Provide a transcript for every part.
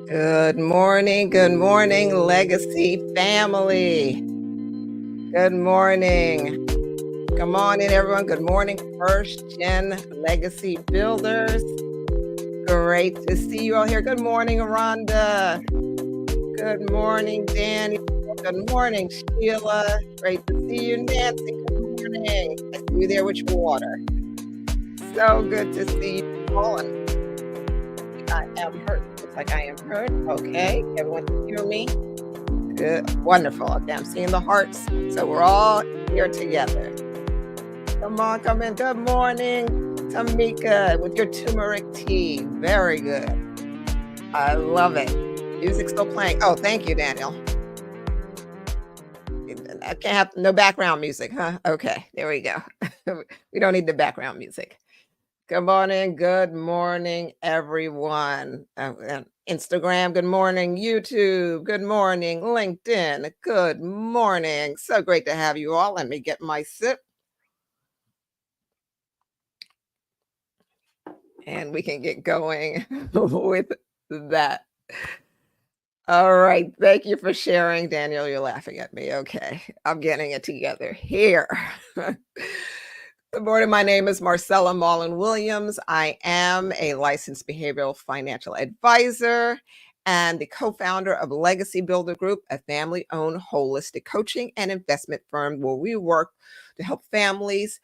Good morning, Legacy family. Good morning. Come on in, everyone. Good morning, first gen Legacy Builders. Great to see you all here. Good morning, Rhonda. Good morning, Danny. Good morning, Sheila. Great to see you, Nancy. Good morning. I see you there with your water. So good to see you all. I am hurt. Looks like I am hurt. Okay, everyone can hear me. Good, wonderful. Okay, I'm seeing the hearts. So we're all here together. Come on, come in. Good morning, Tamika, with your turmeric tea. Very good. I love it. Music still playing. Oh, thank you, Daniel. I can't have no background music, huh? Okay, there we go. We don't need the background music. Good morning, everyone. Instagram, good morning. YouTube, good morning. LinkedIn, good morning. So great to have you all. Let me get my sip. And we can get going with that. All right. Thank you for sharing, Daniel. You're laughing at me. Okay. I'm getting it together here. Good morning. My name is Marcella Mullen Williams. I am a licensed behavioral financial advisor and the co-founder of Legacy Builder Group, a family-owned holistic coaching and investment firm where we work to help families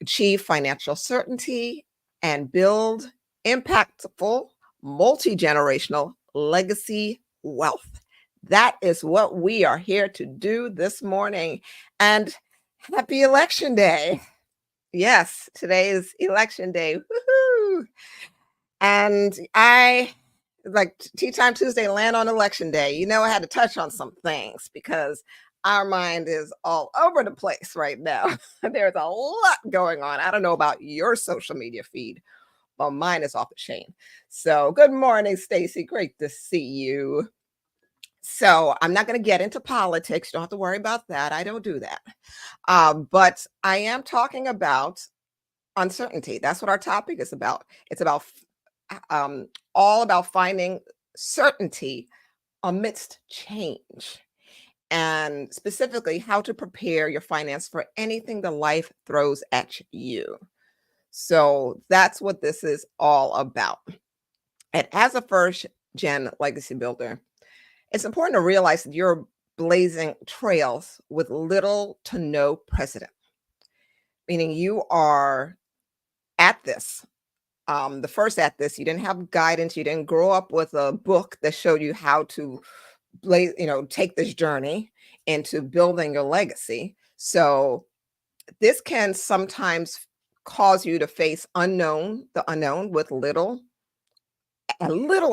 achieve financial certainty and build impactful, multi-generational legacy wealth. That is what we are here to do this morning. And happy election day. Yes, today is election day. Woohoo! And I, like Tea Time Tuesday, land on election day. You know, I had to touch on some things because our mind is all over the place right now. There's a lot going on. I don't know about your social media feed, but mine is off the chain. So, good morning, Stacy. Great to see you. So, I'm not going to get into politics. You don't have to worry about that. I don't do that. But I am talking about uncertainty. That's what our topic is about. It's about all about finding certainty amidst change, and specifically how to prepare your finance for anything the life throws at you. So that's what this is all about. And as a first gen legacy builder, it's important to realize that you're blazing trails with little to no precedent, meaning you are at this. The first at this, you didn't have guidance, you didn't grow up with a book that showed you how to take this journey into building your legacy. So this can sometimes cause you to face the unknown with a little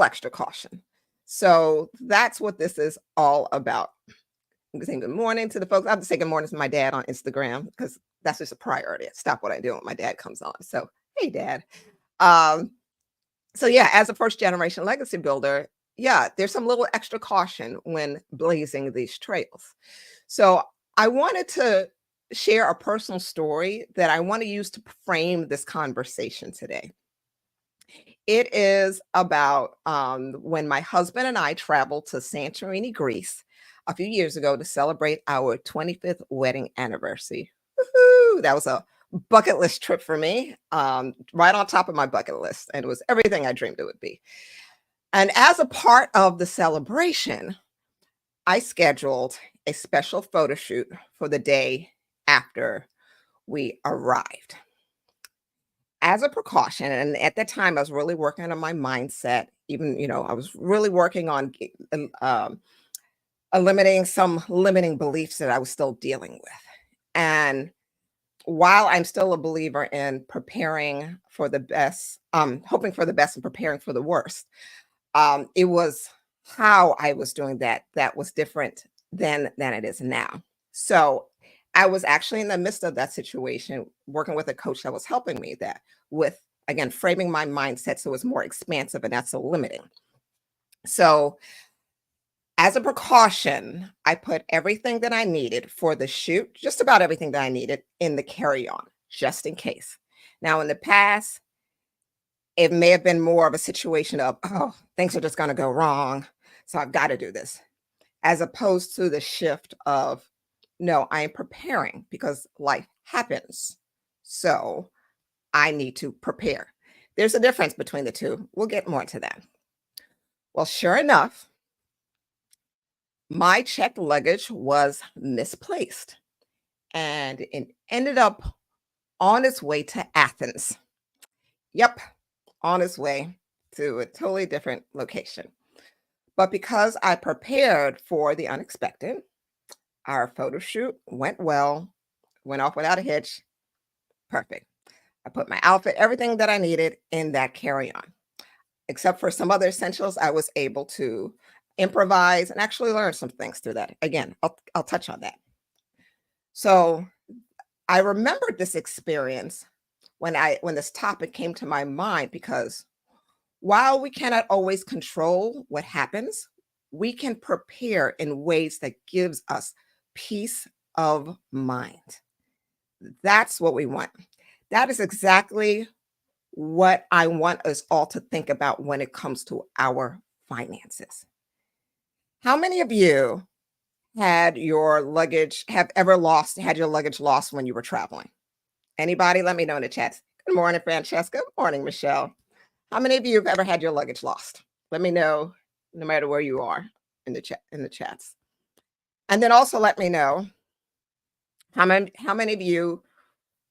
extra caution. So that's what this is all about. I'm saying good morning to the folks. I have to say good morning to my dad on Instagram because that's just a priority. Stop what I do when my dad comes on. So, hey, Dad. So yeah, as a first generation legacy builder, yeah, there's some little extra caution when blazing these trails. So I wanted to share a personal story that I want to use to frame this conversation today. It is about when my husband and I traveled to Santorini, Greece, a few years ago to celebrate our 25th wedding anniversary. Woohoo! That was a bucket list trip for me, right on top of my bucket list, and it was everything I dreamed it would be. And as a part of the celebration, I scheduled a special photo shoot for the day after we arrived. As a precaution, and at that time, I was really working on my mindset. Even, I was really working on eliminating some limiting beliefs that I was still dealing with. And while I'm still a believer in preparing for the best, hoping for the best and preparing for the worst, it was how I was doing that was different than it is now. So I was actually in the midst of that situation, working with a coach that was helping me with, again, framing my mindset so it was more expansive and not so limiting. So as a precaution, I put everything that I needed for the shoot, just about everything that I needed, in the carry-on, just in case. Now, in the past, it may have been more of a situation of, oh, things are just going to go wrong. So I've got to do this, as opposed to the shift of, no, I am preparing because life happens. So I need to prepare. There's a difference between the two. We'll get more into that. Well, sure enough, my checked luggage was misplaced and it ended up on its way to Athens. Yep, on its way to a totally different location. But because I prepared for the unexpected, our photo shoot went well, went off without a hitch. Perfect. I put my outfit, everything that I needed in that carry on. Except for some other essentials, I was able to improvise and actually learn some things through that. Again, I'll touch on that. So I remembered this experience when this topic came to my mind, because while we cannot always control what happens, we can prepare in ways that gives us peace of mind. That's what we want. That is exactly what I want us all to think about when it comes to our finances. How many of you have ever had your luggage lost when you were traveling? Anybody? Let me know in the chat. Good morning, Francesca. Good morning, Michelle. How many of you have ever had your luggage lost? Let me know, no matter where you are in the chats. And then also let me know how many of you,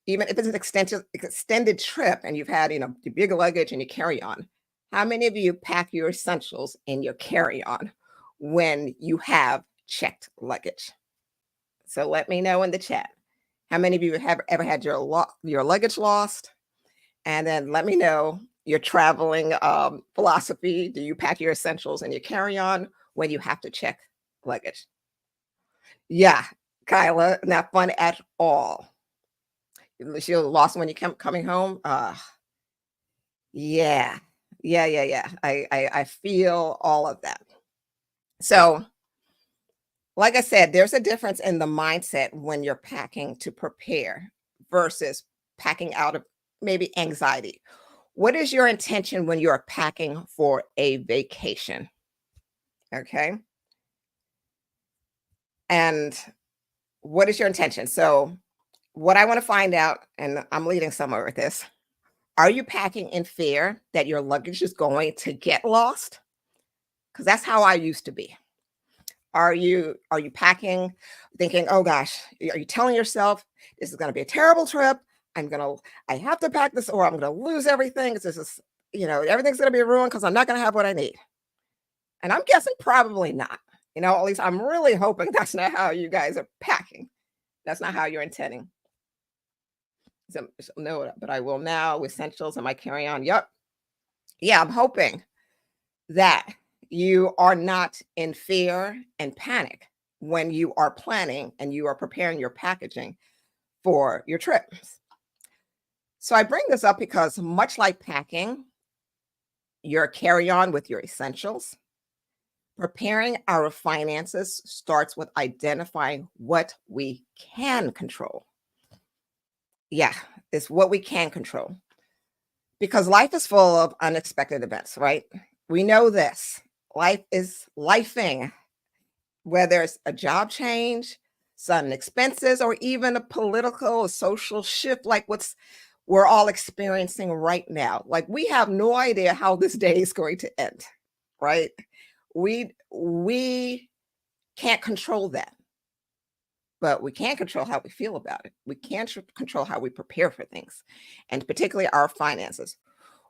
even if it's an extended trip and you've had, your big luggage and your carry-on, how many of you pack your essentials in your carry-on when you have checked luggage? So let me know in the chat. How many of you have ever had your luggage lost? And then let me know your traveling philosophy. Do you pack your essentials in your carry-on when you have to check luggage? Yeah, Kyla, not fun at all. She lost when you coming home. Yeah, yeah. I feel all of that. So, like I said, there's a difference in the mindset when you're packing to prepare versus packing out of maybe anxiety. What is your intention when you're packing for a vacation? Okay. And what is your intention? So, what I want to find out, and I'm leading somewhere with this, are you packing in fear that your luggage is going to get lost? Because that's how I used to be. Are you packing thinking, "Oh gosh," are you telling yourself, "This is gonna be a terrible trip. I have to pack this or I'm gonna lose everything. This is, everything's gonna be ruined because I'm not gonna have what I need." And I'm guessing probably not. At least I'm really hoping that's not how you guys are packing. That's not how you're intending. So no, but I will now with essentials and my carry-on. Yep. Yeah, I'm hoping that you are not in fear and panic when you are planning and you are preparing your packaging for your trips. So I bring this up because much like packing your carry-on with your essentials, preparing our finances starts with identifying what we can control. Yeah, it's what we can control. Because life is full of unexpected events, right? We know this. Life is lifing, whether it's a job change, sudden expenses, or even a political or social shift like we're all experiencing right now. Like we have no idea how this day is going to end, right? We can't control that, but we can control how we feel about it. We can control how we prepare for things, and particularly our finances.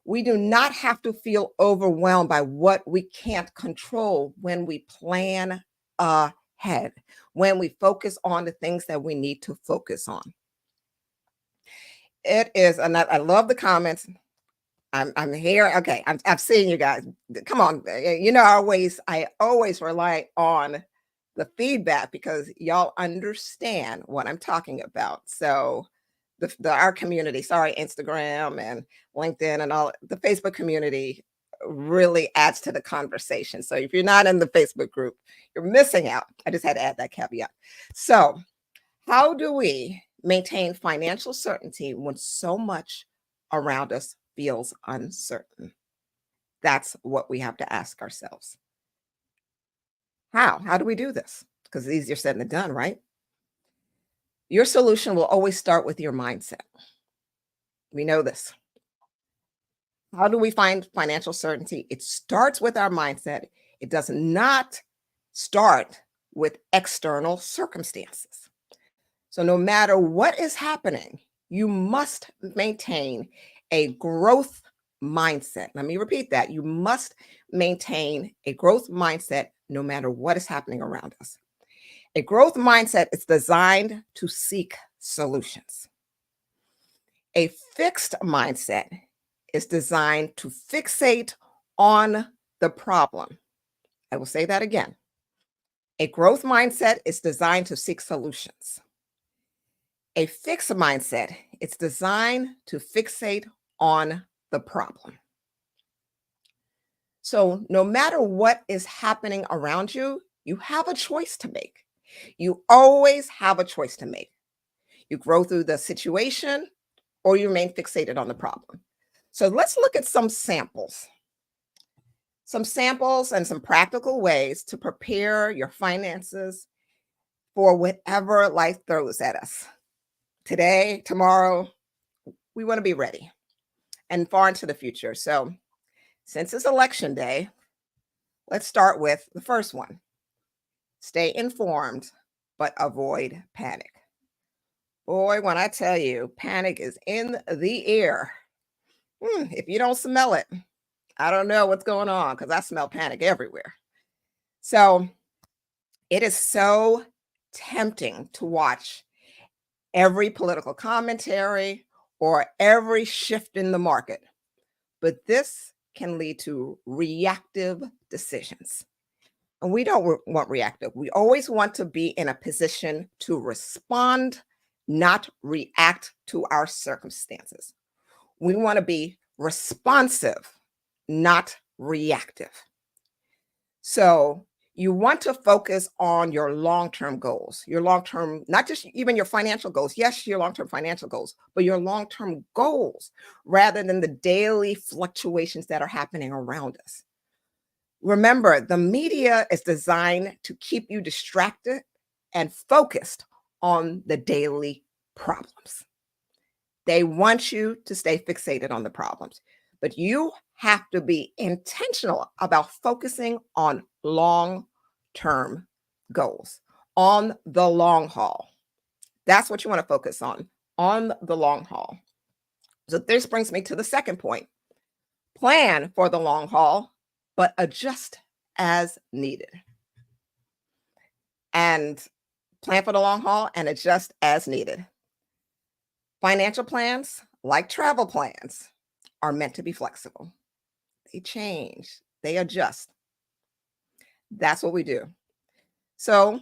We do not have to feel overwhelmed by what we can't control when we plan ahead, when we focus on the things that we need to focus on. It is, and I love the comments. I'm here. Okay, I've seen you guys. Come on, I always rely on the feedback because y'all understand what I'm talking about. So our community, sorry, Instagram and LinkedIn and all the Facebook community really adds to the conversation. So if you're not in the Facebook group, you're missing out. I just had to add that caveat. So how do we maintain financial certainty when so much around us feels uncertain? That's what we have to ask ourselves. How? How do we do this? Because it's easier said than done, right? Your solution will always start with your mindset. We know this. How do we find financial certainty? It starts with our mindset. It does not start with external circumstances. So, no matter what is happening, you must maintain a growth mindset. Let me repeat that. You must maintain a growth mindset no matter what is happening around us. A growth mindset is designed to seek solutions. A fixed mindset is designed to fixate on the problem. I will say that again. A growth mindset is designed to seek solutions. A fixed mindset is designed to fixate on the problem. So, no matter what is happening around you, you have a choice to make. You always have a choice to make. You grow through the situation or you remain fixated on the problem. So, let's look at some samples and some practical ways to prepare your finances for whatever life throws at us. Today, tomorrow, we want to be ready and far into the future. So, since it's election day, let's start with the first one. Stay informed, but avoid panic. Boy, when I tell you, panic is in the air. If you don't smell it, I don't know what's going on because I smell panic everywhere. So, it is so tempting to watch every political commentary or every shift in the market, but this can lead to reactive decisions. And we don't want reactive. We always want to be in a position to respond, not react to our circumstances. We want to be responsive, not reactive. So you want to focus on your long-term goals, your long-term, not just even your financial goals. Yes, your long-term financial goals, but your long-term goals rather than the daily fluctuations that are happening around us. Remember, the media is designed to keep you distracted and focused on the daily problems. They want you to stay fixated on the problems, but you have to be intentional about focusing on long-term goals, on the long haul. That's what you want to focus on the long haul. So this brings me to the second point. Plan for the long haul, but adjust as needed. And plan for the long haul and adjust as needed. Financial plans, like travel plans, are meant to be flexible. They change, they adjust. That's what we do. So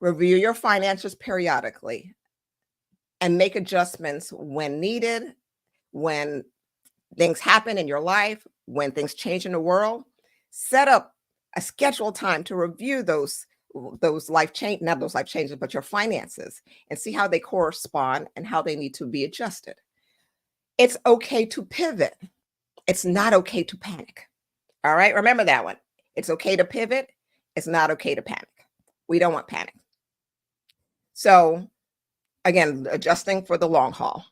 review your finances periodically and make adjustments when needed, when things happen in your life, when things change in the world. Set up a scheduled time to review those life change, not those life changes, but your finances and see how they correspond and how they need to be adjusted. It's okay to pivot. It's not okay to panic. All right, remember that one. It's okay to pivot. It's not okay to panic. We don't want panic. So again, adjusting for the long haul.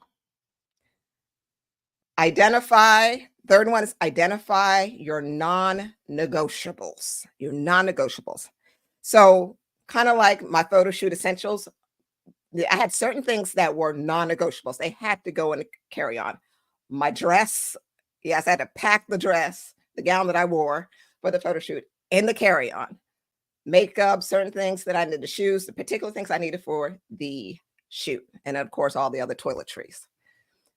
Third one is identify your non-negotiables. Your non-negotiables. So kind of like my photo shoot essentials, I had certain things that were non-negotiables. They had to go in the carry-on. My dress, yes, I had to pack the dress, the gown that I wore for the photo shoot in the carry-on. Makeup, certain things that I needed, the shoes, the particular things I needed for the shoot. And of course, all the other toiletries.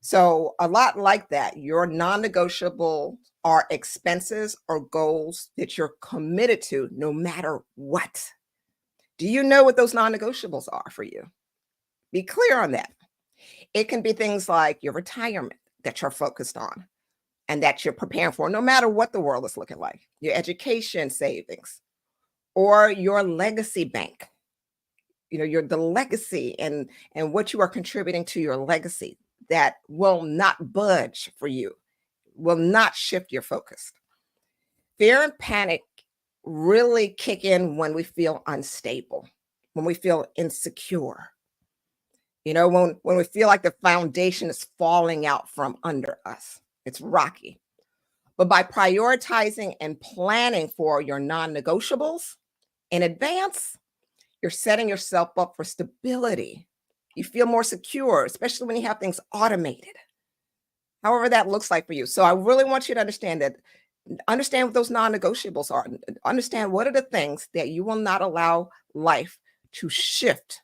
So a lot like that, your non-negotiable are expenses or goals that you're committed to no matter what. Do you know what those non-negotiables are for you? Be clear on that. It can be things like your retirement that you're focused on and that you're preparing for, no matter what the world is looking like, your education savings, or your legacy bank. The legacy and what you are contributing to your legacy that will not budge for you, will not shift your focus. Fear and panic really kick in when we feel unstable, when we feel insecure, when we feel like the foundation is falling out from under us. It's rocky. But by prioritizing and planning for your non negotiables in advance, you're setting yourself up for stability. You feel more secure, especially when you have things automated, however that looks like for you. So I really want you to understand what those non negotiables are, understand what are the things that you will not allow life to shift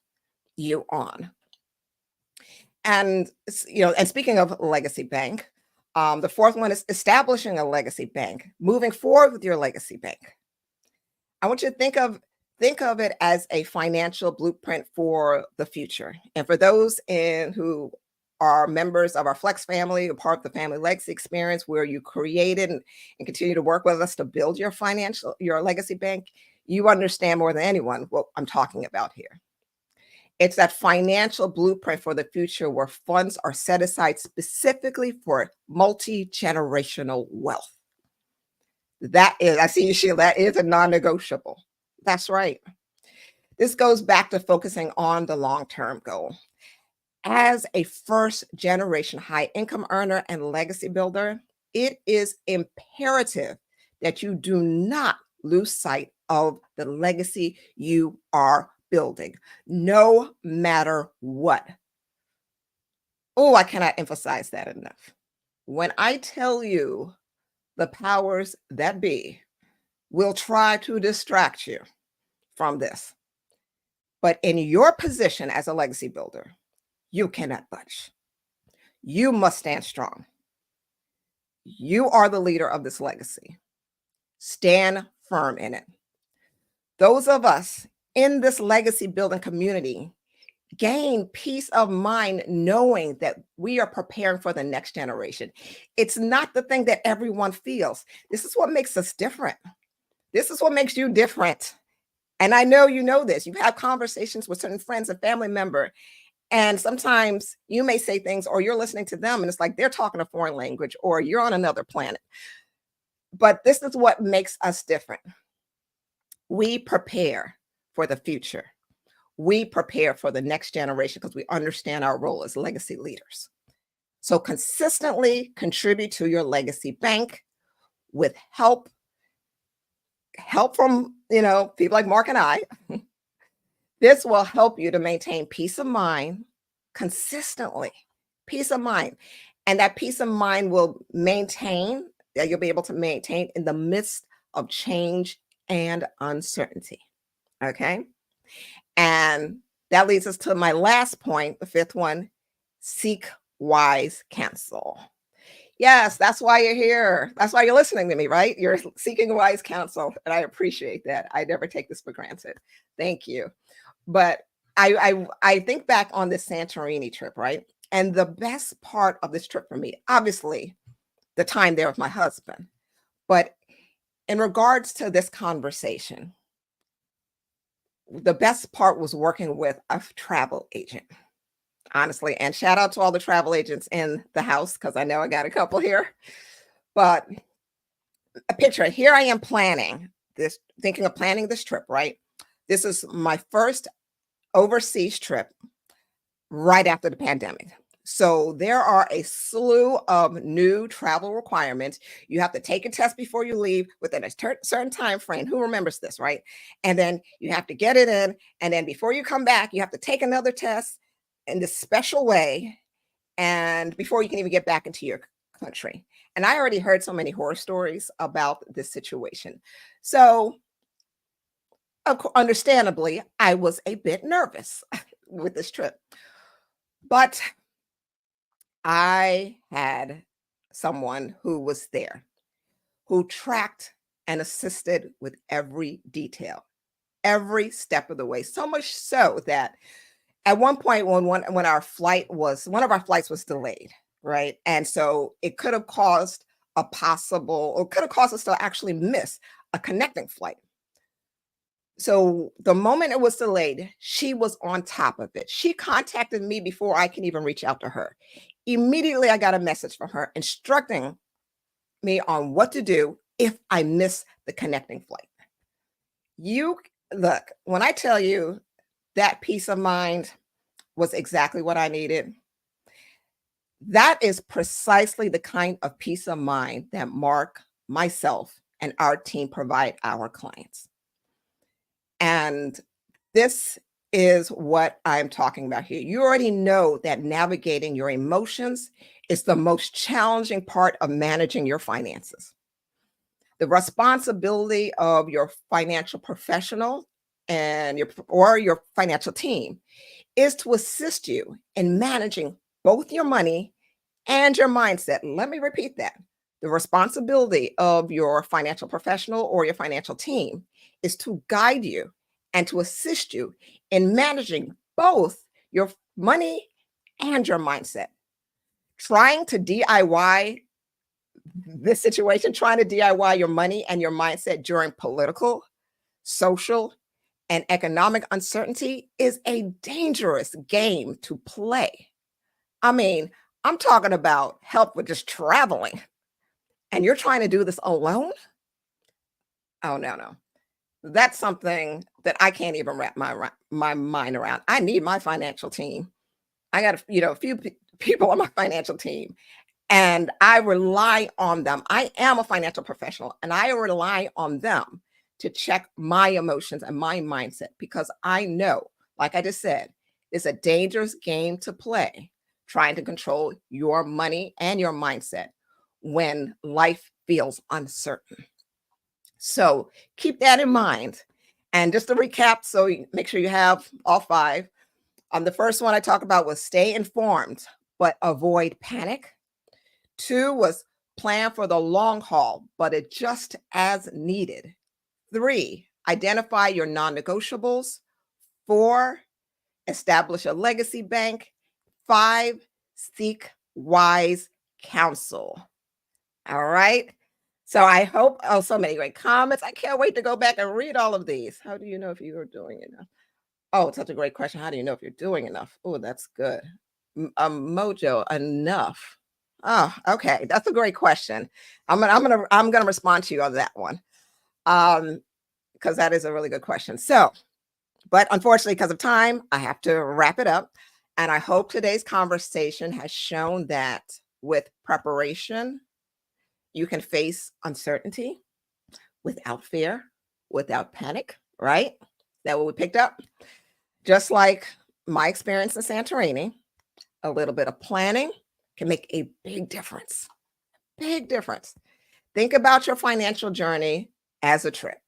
you on. And and speaking of legacy bank, the fourth one is establishing a legacy bank, moving forward with your legacy bank. I want you to think of it as a financial blueprint for the future. And for those who are members of our Flex family, a part of the Family Legacy Experience, where you created and continue to work with us to build your legacy bank, you understand more than anyone what I'm talking about here. It's that financial blueprint for the future where funds are set aside specifically for multi-generational wealth. That is, I see you, Sheila, that is a non-negotiable. That's right. This goes back to focusing on the long-term goal. As a first generation high income earner and legacy builder, it is imperative that you do not lose sight of the legacy you are building, no matter what. Oh, I cannot emphasize that enough. When I tell you the powers that be will try to distract you from this, but in your position as a legacy builder, you cannot budge. You must stand strong. You are the leader of this legacy. Stand firm in it. Those of us in this legacy building community gain peace of mind knowing that we are preparing for the next generation. It's not the thing that everyone feels. This is what makes us different. This is what makes you different. And I know you know this. You've had conversations with certain friends and family member, and sometimes you may say things or you're listening to them and it's like they're talking a foreign language or you're on another planet. But this is what makes us different. We prepare for the future. We prepare for the next generation because we understand our role as legacy leaders. So consistently contribute to your legacy bank with help from, people like Mark and I. This will help you to maintain peace of mind consistently, peace of mind. And that peace of mind will you'll be able to maintain in the midst of change and uncertainty. Okay. And that leads us to my last point, the fifth one: seek wise counsel. Yes, that's why you're here. That's why you're listening to me, right? You're seeking wise counsel. And I appreciate that. I never take this for granted. Thank you. But I think back on this Santorini trip, right? And the best part of this trip for me, obviously, the time there with my husband. But in regards to this conversation, the best part was working with a travel agent, honestly. And shout out to all the travel agents in the house, because I know I got a couple here. But a picture, here I am thinking of planning this trip, right? This is my first overseas trip right after the pandemic. So there are a slew of new travel requirements. You have to take a test before you leave within a certain time frame. Who remembers this, right? And then you have to get it in. And then before you come back, you have to take another test in this special way. And before you can even get back into your country. And I already heard so many horror stories about this situation. So understandably, I was a bit nervous with this trip. But I had someone who was there, who tracked and assisted with every detail, every step of the way. So much so that at one point when one of our flights was delayed, right? And so it could have caused us to actually miss a connecting flight. So the moment it was delayed, she was on top of it. She contacted me before I can even reach out to her. Immediately, I got a message from her instructing me on what to do if I miss the connecting flight. You look, when I tell you that peace of mind was exactly what I needed, that is precisely the kind of peace of mind that Mark, myself, and our team provide our clients. And this is what I'm talking about here. You already know that navigating your emotions is the most challenging part of managing your finances. The responsibility of your financial professional and your financial team is to assist you in managing both your money and your mindset. Let me repeat that. The responsibility of your financial professional or your financial team is to guide you and to assist you in managing both your money and your mindset. Trying to DIY this situation, trying to DIY your money and your mindset during political, social, and economic uncertainty is a dangerous game to play. I mean, I'm talking about help with just traveling, and you're trying to do this alone? Oh, no, no. That's something that I can't even wrap my mind around. I need my financial team. I got a few people on my financial team, and I rely on them. I am a financial professional, and I rely on them to check my emotions and my mindset because I know, like I just said, it's a dangerous game to play trying to control your money and your mindset when life feels uncertain. So keep that in mind. And just to recap, so make sure you have all five. The first one I talked about was stay informed, but avoid panic. Two was plan for the long haul, but adjust as needed. Three, identify your non negotiables. Four, establish a legacy bank. Five, seek wise counsel. All right. So I hope, oh, so many great comments. I can't wait to go back and read all of these. How do you know if you are doing enough? Oh, such a great question. How do you know if you're doing enough? Oh, that's good. Mojo, enough. Oh, okay. That's a great question. I'm gonna respond to you on that one. Um, because that is a really good question. So, but unfortunately, because of time, I have to wrap it up. And I hope today's conversation has shown that with preparation, you can face uncertainty without fear, without panic, right? That what we picked up? Just like my experience in Santorini, a little bit of planning can make a big difference. Big difference. Think about your financial journey as a trip.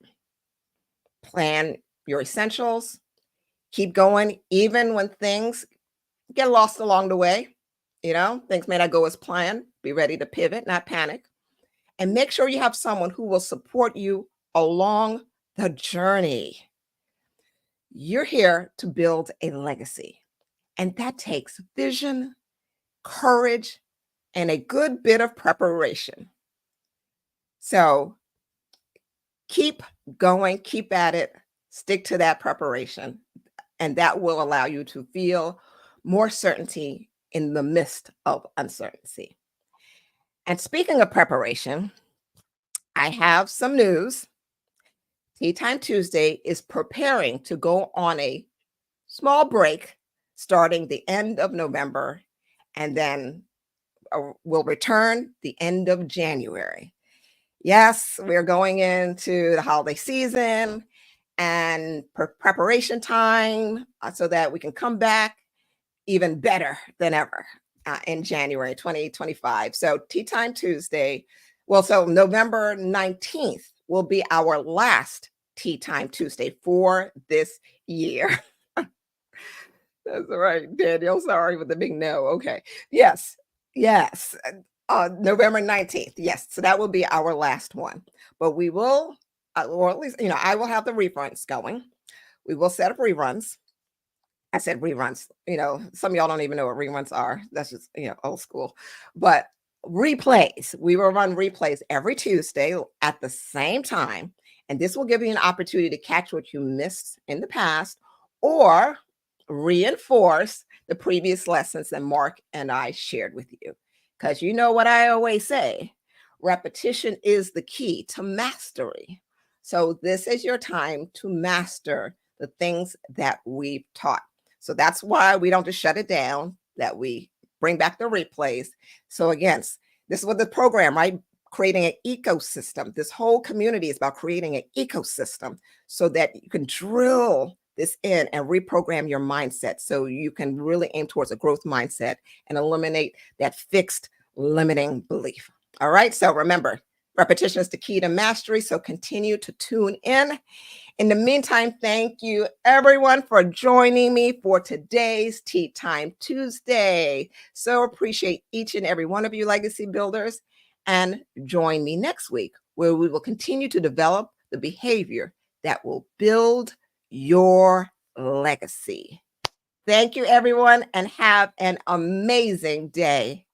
Plan your essentials. Keep going, even when things get lost along the way. Things may not go as planned. Be ready to pivot, not panic. And make sure you have someone who will support you along the journey. You're here to build a legacy, and that takes vision, courage, and a good bit of preparation. So keep going, keep at it, stick to that preparation, and that will allow you to feel more certainty in the midst of uncertainty. And speaking of preparation, I have some news. Tea Time Tuesday is preparing to go on a small break starting the end of November, and then will return the end of January. Yes, we're going into the holiday season and preparation time so that we can come back even better than ever in January 2025. So Tea Time Tuesday, so November 19th will be our last Tea Time Tuesday for this year. That's all right, Daniel. Sorry with the big no. Okay. Yes. Yes. November 19th. Yes. So that will be our last one. But we will, or at least, I will have the reruns going. We will set up reruns. I said reruns. Some of y'all don't even know what reruns are. That's just, old school. But replays, we will run replays every Tuesday at the same time. And this will give you an opportunity to catch what you missed in the past or reinforce the previous lessons that Mark and I shared with you. Because you know what I always say, repetition is the key to mastery. So this is your time to master the things that we've taught. So that's why we don't just shut it down, that we bring back the replays. So again, this is what the program, right? Creating an ecosystem. This whole community is about creating an ecosystem so that you can drill this in and reprogram your mindset so you can really aim towards a growth mindset and eliminate that fixed limiting belief. All right. So remember, repetition is the key to mastery. So continue to tune in. In the meantime, thank you everyone for joining me for today's Tea Time Tuesday. So appreciate each and every one of you legacy builders, and join me next week where we will continue to develop the behavior that will build your legacy. Thank you everyone and have an amazing day.